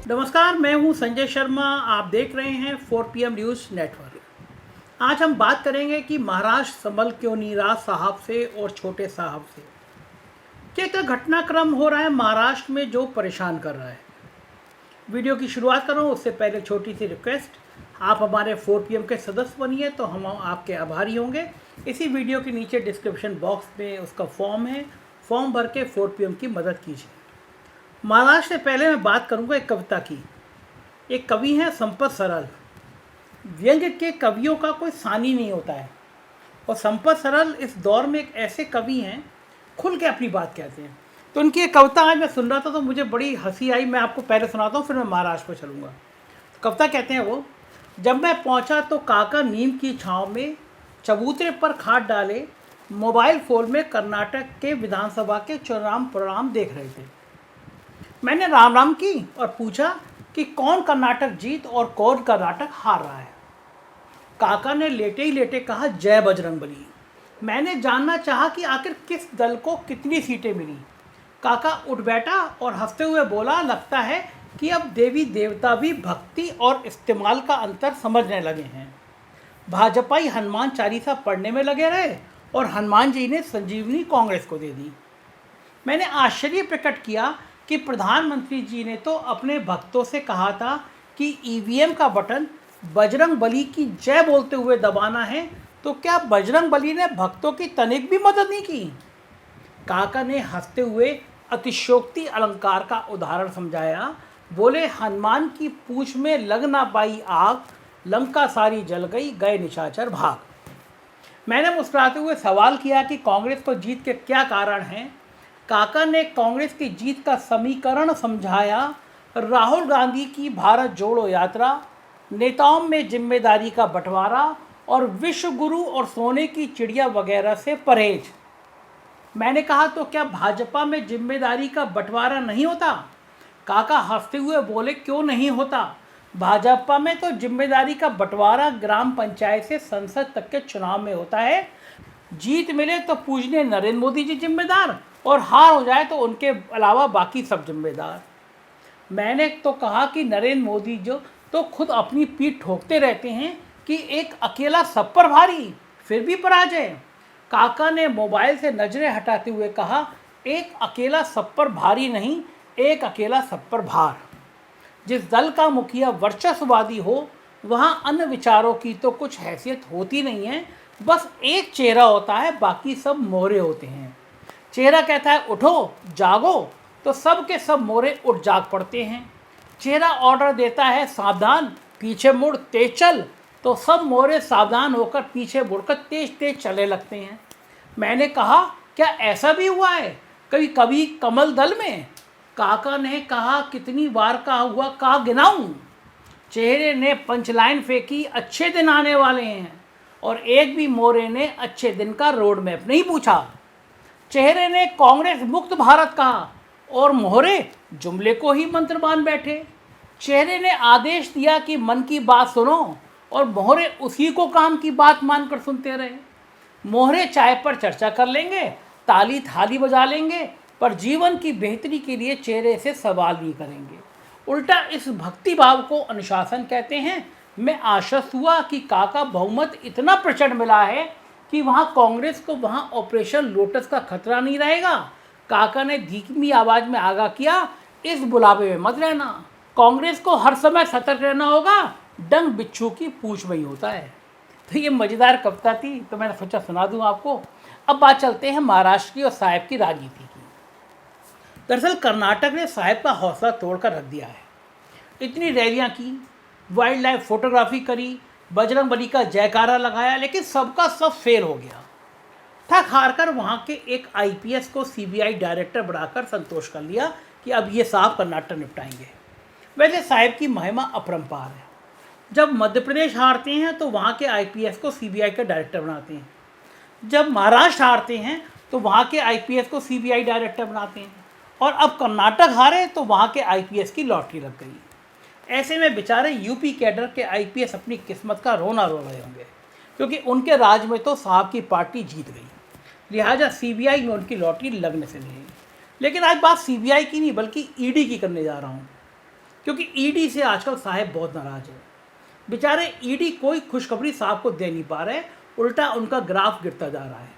नमस्कार, मैं हूं संजय शर्मा। आप देख रहे हैं 4 PM न्यूज़ नेटवर्क। आज हम बात करेंगे कि महाराष्ट्र संभल क्यों नहीं रहा साहब से और छोटे साहब से। क्या एक घटनाक्रम हो रहा है महाराष्ट्र में जो परेशान कर रहा है। वीडियो की शुरुआत करूं उससे पहले छोटी सी रिक्वेस्ट, आप हमारे 4 PM के सदस्य बनिए तो हम आपके आभारी होंगे। इसी वीडियो के नीचे डिस्क्रिप्शन बॉक्स में उसका फॉर्म है, फॉर्म भर के 4 PM की मदद कीजिए। महाराष्ट्र से पहले मैं बात करूंगा एक कविता की। एक कवि हैं संपत सरल। व्यंग्य के कवियों का कोई सानी नहीं होता है, और संपत सरल इस दौर में एक ऐसे कवि हैं खुल के अपनी बात कहते हैं। तो उनकी एक कविता आज मैं सुन रहा था तो मुझे बड़ी हंसी आई। मैं आपको पहले सुनाता हूँ, फिर मैं महाराष्ट्र पर चलूँगा। कविता कहते हैं वो, जब मैं पहुँचा तो काका नीम की छाँव में चबूतरे पर खाट डाले मोबाइल फोन में कर्नाटक के विधानसभा के चुनाव परिणाम देख रहे थे। मैंने राम राम की और पूछा कि कौन कर्नाटक जीत और कौन कर्नाटक हार रहा है। काका ने लेटे ही लेटे कहा, जय बजरंगबली। मैंने जानना चाहा कि आखिर किस दल को कितनी सीटें मिली। काका उठ बैठा और हंसते हुए बोला, लगता है कि अब देवी देवता भी भक्ति और इस्तेमाल का अंतर समझने लगे हैं। भाजपाई हनुमान चालीसा पढ़ने में लगे रहे और हनुमान जी ने संजीवनी कांग्रेस को दे दी। मैंने आश्चर्य प्रकट किया कि प्रधानमंत्री जी ने तो अपने भक्तों से कहा था कि ईवीएम का बटन बजरंग बली की जय बोलते हुए दबाना है, तो क्या बजरंग बली ने भक्तों की तनिक भी मदद नहीं की। काका ने हंसते हुए अतिशयोक्ति अलंकार का उदाहरण समझाया। बोले, हनुमान की पूंछ में लग ना पाई आग, लंका सारी जल गई, गए निशाचर भाग। मैंने मुस्कुराते हुए सवाल किया कि कांग्रेस को जीत के क्या कारण हैं। काका ने कांग्रेस की जीत का समीकरण समझाया। राहुल गांधी की भारत जोड़ो यात्रा, नेताओं में जिम्मेदारी का बंटवारा और विश्व गुरु और सोने की चिड़िया वगैरह से परहेज। मैंने कहा, तो क्या भाजपा में जिम्मेदारी का बंटवारा नहीं होता। काका हंसते हुए बोले, क्यों नहीं होता। भाजपा में तो जिम्मेदारी का बंटवारा ग्राम पंचायत से संसद तक के चुनाव में होता है। जीत मिले तो पूजने नरेंद्र मोदी जी जिम्मेदार, और हार हो जाए तो उनके अलावा बाकी सब जिम्मेदार। मैंने तो कहा कि नरेंद्र मोदी जो तो खुद अपनी पीठ ठोकते रहते हैं कि एक अकेला सब पर भारी, फिर भी पराजय। काका ने मोबाइल से नजरें हटाते हुए कहा, एक अकेला सब पर भारी नहीं, एक अकेला सब पर भार। जिस दल का मुखिया वर्चस्ववादी हो वहाँ अन्य विचारों की तो कुछ हैसियत होती नहीं है। बस एक चेहरा होता है, बाकी सब मोहरे होते हैं। चेहरा कहता है उठो जागो, तो सब के सब मोहरे उठ जाग पड़ते हैं। चेहरा ऑर्डर देता है सावधान पीछे मुड़ तेज चल, तो सब मोहरे सावधान होकर पीछे मुड़कर तेज तेज चलने लगते हैं। मैंने कहा, क्या ऐसा भी हुआ है कभी कभी कमल दल में। काका ने कहा, कितनी बार का हुआ का गिनाऊं। चेहरे ने पंचलाइन फेंकी, अच्छे दिन आने वाले हैं, और एक भी मोहरे ने अच्छे दिन का रोड मैप नहीं पूछा। चेहरे ने कांग्रेस मुक्त भारत कहा और मोहरे जुमले को ही मंत्र मान बैठे। चेहरे ने आदेश दिया कि मन की बात सुनो, और मोहरे उसी को काम की बात मानकर सुनते रहे। मोहरे चाय पर चर्चा कर लेंगे, ताली थाली बजा लेंगे, पर जीवन की बेहतरी के लिए चेहरे से सवाल नहीं करेंगे। उल्टा इस भक्ति भाव को अनुशासन कहते हैं। मैं आश्वस्त हुआ कि काका बहुमत इतना प्रचंड मिला है कि वहाँ कांग्रेस को वहाँ ऑपरेशन लोटस का खतरा नहीं रहेगा। काका ने धीमी आवाज़ में आगाह किया, इस बुलावे में मत रहना, कांग्रेस को हर समय सतर्क रहना होगा, डंग बिच्छू की पूंछ में ही होता है। तो ये मज़ेदार कविता थी, तो मैंने सोचा सुना दूँ आपको। अब बात चलते हैं महाराष्ट्र की और साहेब की राजनीति की। दरअसल कर्नाटक ने साहेब का हौसला तोड़कर रख दिया है। इतनी रैलियाँ की, वाइल्ड लाइफ फोटोग्राफी करी, बजरंग बली का जयकारा लगाया, लेकिन सबका सब फेल हो गया। थक हार कर वहाँ के एक आईपीएस को सीबीआई डायरेक्टर बढ़ाकर संतोष कर लिया कि अब ये साहब कर्नाटक निपटाएंगे। वैसे साहब की महिमा अपरंपार है। जब मध्य प्रदेश हारते हैं तो वहाँ के आईपीएस को सीबीआई का डायरेक्टर बनाते हैं। जब महाराष्ट्र हारते हैं तो वहाँ के आईपीएस को सीबीआई डायरेक्टर बनाते हैं, और अब कर्नाटक हारे तो वहाँ के आईपीएस की लॉटरी लग गई। ऐसे में बेचारे यूपी कैडर के आईपीएस अपनी किस्मत का रोना रो रहे होंगे, क्योंकि उनके राज में तो साहब की पार्टी जीत गई, लिहाजा सीबीआई में उनकी लॉटरी लगने से नहीं। लेकिन आज बात सीबीआई की नहीं बल्कि ईडी की करने जा रहा हूँ। क्योंकि ईडी से आजकल साहब बहुत नाराज है। बेचारे ईडी कोई खुशखबरी साहब को दे नहीं पा रहे, उल्टा उनका ग्राफ गिरता जा रहा है।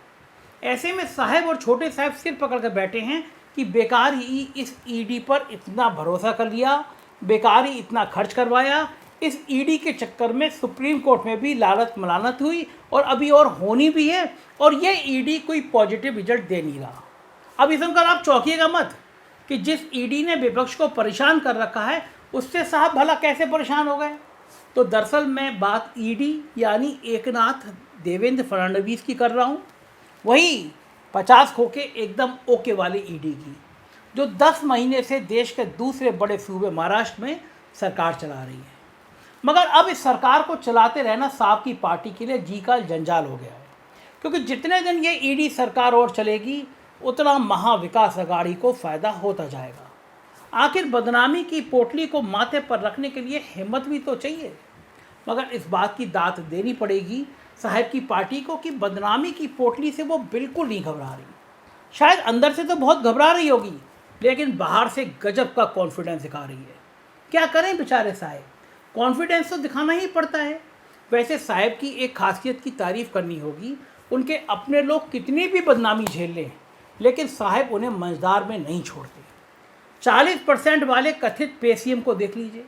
ऐसे में साहब और छोटे साहब सिर पकड़ कर बैठे हैं कि बेकार ही इस ईडी पर इतना भरोसा कर लिया, बेकार ही इतना खर्च करवाया। इस ईडी के चक्कर में सुप्रीम कोर्ट में भी लालत मलानत हुई और अभी और होनी भी है, और ये ईडी कोई पॉजिटिव रिजल्ट दे नहीं रहा। अब इस पर आप चौंकिएगा मत कि जिस ईडी ने विपक्ष को परेशान कर रखा है उससे साहब भला कैसे परेशान हो गए। तो दरअसल मैं बात ईडी यानी एकनाथ देवेंद्र फडणवीस की कर रहा हूँ, वही 50 खोके एकदम ओके वाले ईडी की, जो 10 महीने से देश के दूसरे बड़े सूबे महाराष्ट्र में सरकार चला रही है। मगर अब इस सरकार को चलाते रहना साहब की पार्टी के लिए जी का जंजाल हो गया है, क्योंकि जितने दिन ये ईडी सरकार और चलेगी उतना महाविकास अघाड़ी को फायदा होता जाएगा। आखिर बदनामी की पोटली को माथे पर रखने के लिए हिम्मत भी तो चाहिए। मगर इस बात की दात देनी पड़ेगी साहब की पार्टी को कि बदनामी की पोटली से वो बिल्कुल नहीं घबरा रही। शायद अंदर से तो बहुत घबरा रही होगी, लेकिन बाहर से गजब का कॉन्फिडेंस दिखा रही है। क्या करें बेचारे साहब, कॉन्फिडेंस तो दिखाना ही पड़ता है। वैसे साहब की एक खासियत की तारीफ़ करनी होगी, उनके अपने लोग कितनी भी बदनामी झेल लें लेकिन साहब उन्हें मझदार में नहीं छोड़ते। 40% वाले कथित पेसीएम को देख लीजिए,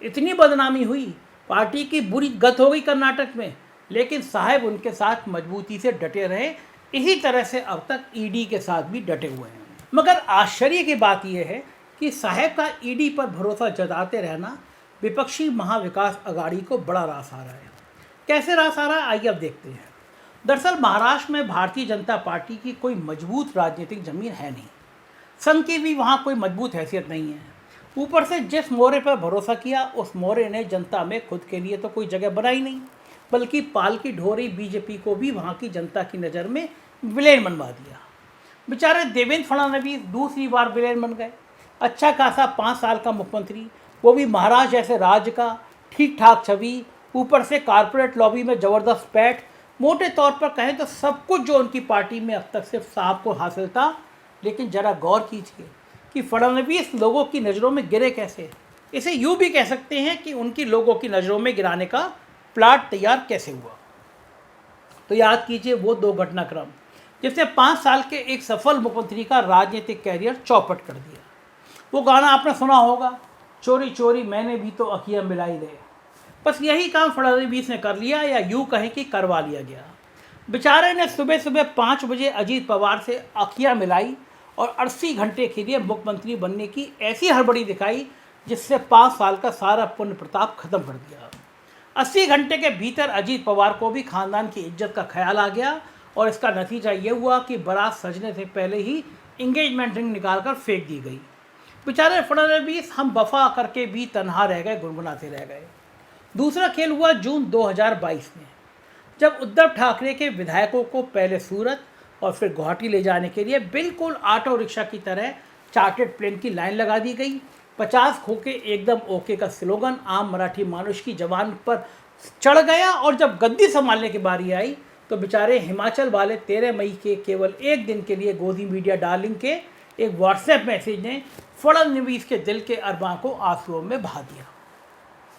इतनी बदनामी हुई, पार्टी की बुरी गत हो गई कर्नाटक में, लेकिन साहब उनके साथ मजबूती से डटे रहे। इसी तरह से अब तक ईडी के साथ भी डटे हुए हैं। मगर आश्चर्य की बात यह है कि साहब का ईडी पर भरोसा जताते रहना विपक्षी महाविकास अघाड़ी को बड़ा रास आ रहा है। कैसे रास आ रहा है आइए अब देखते हैं। दरअसल महाराष्ट्र में भारतीय जनता पार्टी की कोई मजबूत राजनीतिक जमीन है नहीं, संघ की भी वहाँ कोई मजबूत हैसियत नहीं है। ऊपर से जिस मोरे पर भरोसा किया उस मोरे ने जनता में खुद के लिए तो कोई जगह बनाई नहीं, बल्कि पाल की ढोरी बीजेपी को भी वहाँ की जनता की नज़र में विलेन बनवा दिया। बेचारे देवेंद्र फडणवीस दूसरी बार विलेन बन गए। अच्छा खासा 5 साल का मुख्यमंत्री, वो भी महाराष्ट्र जैसे राज्य का, ठीक ठाक छवि, ऊपर से कारपोरेट लॉबी में ज़बरदस्त पैठ। मोटे तौर पर कहें तो सब कुछ जो उनकी पार्टी में अब तक सिर्फ साहब को हासिल था। लेकिन ज़रा गौर कीजिए कि फडणवीस लोगों की नज़रों में गिरे कैसे। इसे यूँ भी कह सकते हैं कि उनकी लोगों की नज़रों में गिराने का प्लाट तैयार कैसे हुआ। तो याद कीजिए वो 2 घटनाक्रम जिसने 5 साल के एक सफल मुख्यमंत्री का राजनीतिक कैरियर चौपट कर दिया। वो गाना आपने सुना होगा, चोरी चोरी मैंने भी तो अखियाँ मिलाई दे। बस यही काम फडणवीस ने कर लिया, या यूँ कहें कि करवा लिया गया। बेचारे ने सुबह सुबह 5 बजे अजीत पवार से अखियाँ मिलाई और 80 घंटे के लिए मुख्यमंत्री बनने की ऐसी हड़बड़ी दिखाई जिससे 5 साल का सारा पुण्य प्रताप खत्म कर दिया। 80 घंटे के भीतर अजीत पवार को भी खानदान की इज्जत का ख्याल आ गया और इसका नतीजा ये हुआ कि बारात सजने से पहले ही इंगेजमेंट रिंग निकाल कर फेंक दी गई। बेचारे फडणवीस हम वफा करके भी तनहा रह गए, गुनगुनाते रह गए। दूसरा खेल हुआ जून 2022 में, जब उद्धव ठाकरे के विधायकों को पहले सूरत और फिर गुवाहाटी ले जाने के लिए बिल्कुल ऑटो रिक्शा की तरह चार्टर्ड प्लेन की लाइन लगा दी गई। 50 खोके एकदम ओके का स्लोगन आम मराठी मानुष की जबान पर चढ़ गया और जब गद्दी संभालने की बारी आई तो बेचारे हिमाचल वाले 13 मई के केवल एक दिन के लिए गोदी मीडिया डार्लिंग के एक व्हाट्सएप मैसेज ने फडणवीस के दिल के अरमां को आंसुओं में बहा दिया।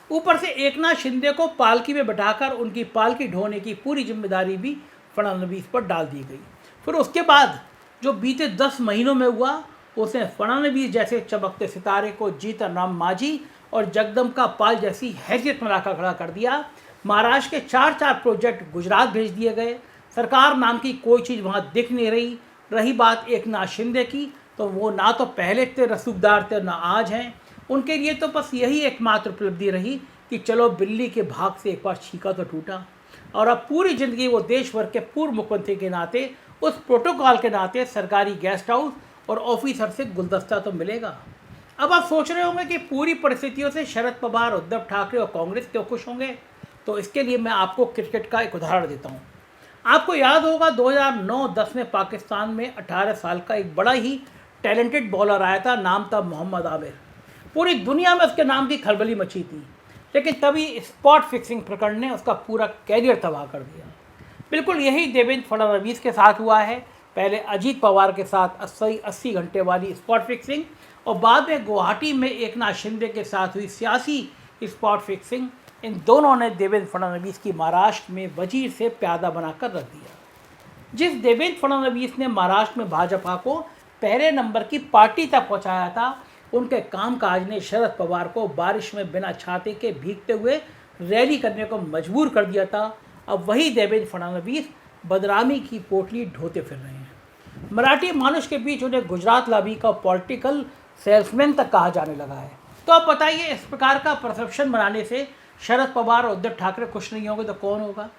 ऊपर से एकनाथ शिंदे को पालकी में बैठाकर उनकी पालकी ढोने की पूरी जिम्मेदारी भी फडणवीस पर डाल दी गई। फिर उसके बाद जो बीते 10 महीनों में हुआ उसने फडणवीस जैसे चमकते सितारे को जीतन राम मांझी और जगदम्बिका पाल जैसी हैसियत में लाकर खड़ा कर दिया। महाराष्ट्र के 4 प्रोजेक्ट गुजरात भेज दिए गए। सरकार नाम की कोई चीज़ वहाँ दिख नहीं रही। रही बात एकनाथ शिंदे की, तो वो ना तो पहले थे रसूखदार थे ना आज हैं। उनके लिए तो बस यही एकमात्र उपलब्धि रही कि चलो बिल्ली के भाग से एक बार छीका तो टूटा। और अब पूरी ज़िंदगी वो देश भर के पूर्व मुख्यमंत्री के नाते, उस प्रोटोकॉल के नाते सरकारी गेस्ट हाउस और ऑफिसर से गुलदस्ता तो मिलेगा। अब आप सोच रहे होंगे कि पूरी परिस्थितियों से शरद पवार, उद्धव ठाकरे और कांग्रेस क्यों खुश होंगे। तो इसके लिए मैं आपको क्रिकेट का एक उदाहरण देता हूँ। आपको याद होगा 2009-10 में पाकिस्तान में 18 साल का एक बड़ा ही टैलेंटेड बॉलर आया था, नाम था मोहम्मद आमिर। पूरी दुनिया में उसके नाम की खलबली मची थी, लेकिन तभी स्पॉट फिक्सिंग प्रकरण ने उसका पूरा कैरियर तबाह कर दिया। बिल्कुल यही देवेंद्र फडणवीस के साथ हुआ है। पहले अजीत पवार के साथ 80 घंटे वाली स्पॉट फिक्सिंग और बाद में गुवाहाटी में एकनाथ शिंदे के साथ हुई सियासी स्पॉट फिक्सिंग, इन दोनों ने देवेंद्र फडणवीस की महाराष्ट्र में वजीर से प्यादा बनाकर रख दिया। जिस देवेंद्र फडणवीस ने महाराष्ट्र में भाजपा को पहले नंबर की पार्टी तक पहुंचाया था, उनके कामकाज ने शरद पवार को बारिश में बिना छाते के भीगते हुए रैली करने को मजबूर कर दिया था। अब वही देवेंद्र फडणवीस बदनामी की पोटली ढोते फिर रहे हैं। मराठी मानुष के बीच उन्हें गुजरात लॉबी का पॉलिटिकल सेल्समैन तक कहा जाने लगा है। तो अब बताइए, इस प्रकार का परसेप्शन बनाने से शरद पवार और उद्धव ठाकरे खुश नहीं होंगे तो कौन होगा?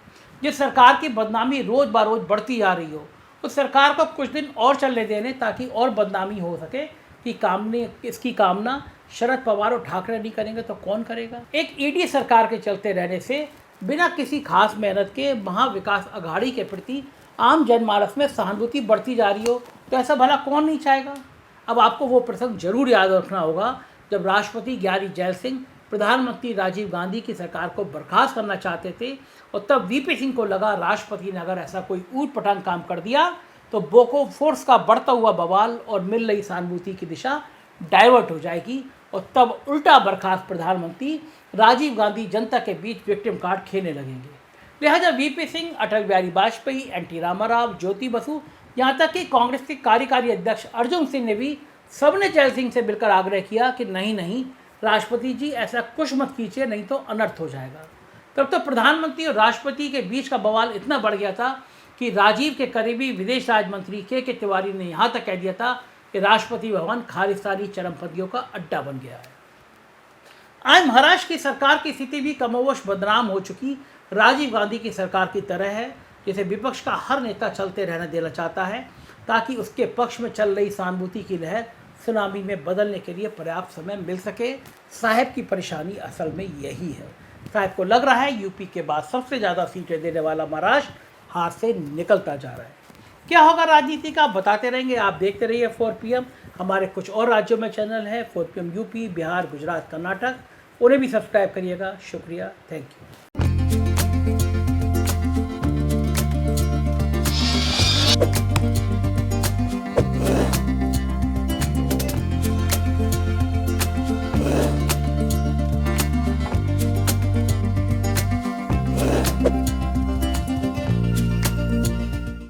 जिस सरकार की बदनामी रोज बरोज बढ़ती जा रही हो, उस सरकार को कुछ दिन और चलने देने ताकि और बदनामी हो सके कि इसकी कामना शरद पवार और ठाकरे नहीं करेंगे तो कौन करेगा? एक ईडी सरकार के चलते रहने से बिना किसी खास मेहनत के महाविकास अघाड़ी के प्रति आम जनमानस में सहानुभूति बढ़ती जा रही हो तो ऐसा भला कौन नहीं चाहेगा? अब आपको वो प्रसंग जरूर याद रखना होगा जब राष्ट्रपति ज्ञानी जैल सिंह प्रधानमंत्री राजीव गांधी की सरकार को बर्खास्त करना चाहते थे और तब वीपी सिंह को लगा राष्ट्रपति ने अगर ऐसा कोई ऊट पटांग काम कर दिया तो बोको फोर्स का बढ़ता हुआ बवाल और मिल रही सहानुभूति की दिशा डाइवर्ट हो जाएगी और तब उल्टा बर्खास्त प्रधानमंत्री राजीव गांधी जनता के बीच विक्टिम कार्ड खेलने लगेंगे। लिहाजा वीपी सिंह, अटल बिहारी वाजपेयी, एनटी रामाराव, ज्योति बसु, यहाँ तक कि कांग्रेस के कार्यकारी अध्यक्ष अर्जुन सिंह ने भी सबने जैल सिंह से मिलकर आग्रह किया कि नहीं राष्ट्रपति जी ऐसा कुछ मत कीजिए, नहीं तो अनर्थ हो जाएगा। तब तो प्रधानमंत्री और राष्ट्रपति के बीच का बवाल इतना बढ़ गया था कि राजीव के करीबी विदेश राज्य मंत्री के तिवारी ने यहाँ तक कह दिया था कि राष्ट्रपति भवन खालिस्तानी चरमपंथियों का अड्डा बन गया है। आज महाराष्ट्र की सरकार की स्थिति भी कमोबश बदनाम हो चुकी राजीव गांधी की सरकार की तरह है, जिसे विपक्ष का हर नेता चलते रहने देना चाहता है ताकि उसके पक्ष में चल रही सहानुभूति की लहर सुनामी में बदलने के लिए पर्याप्त समय मिल सके। साहब की परेशानी असल में यही है। साहब को लग रहा है यूपी के बाद सबसे ज़्यादा सीटें देने वाला महाराष्ट्र हाथ से निकलता जा रहा है। क्या होगा राजनीति का बताते रहेंगे। आप देखते रहिए 4 PM। हमारे कुछ और राज्यों में चैनल है 4 PM यूपी, बिहार, गुजरात, कर्नाटक, उन्हें भी सब्सक्राइब करिएगा। शुक्रिया, थैंक यू।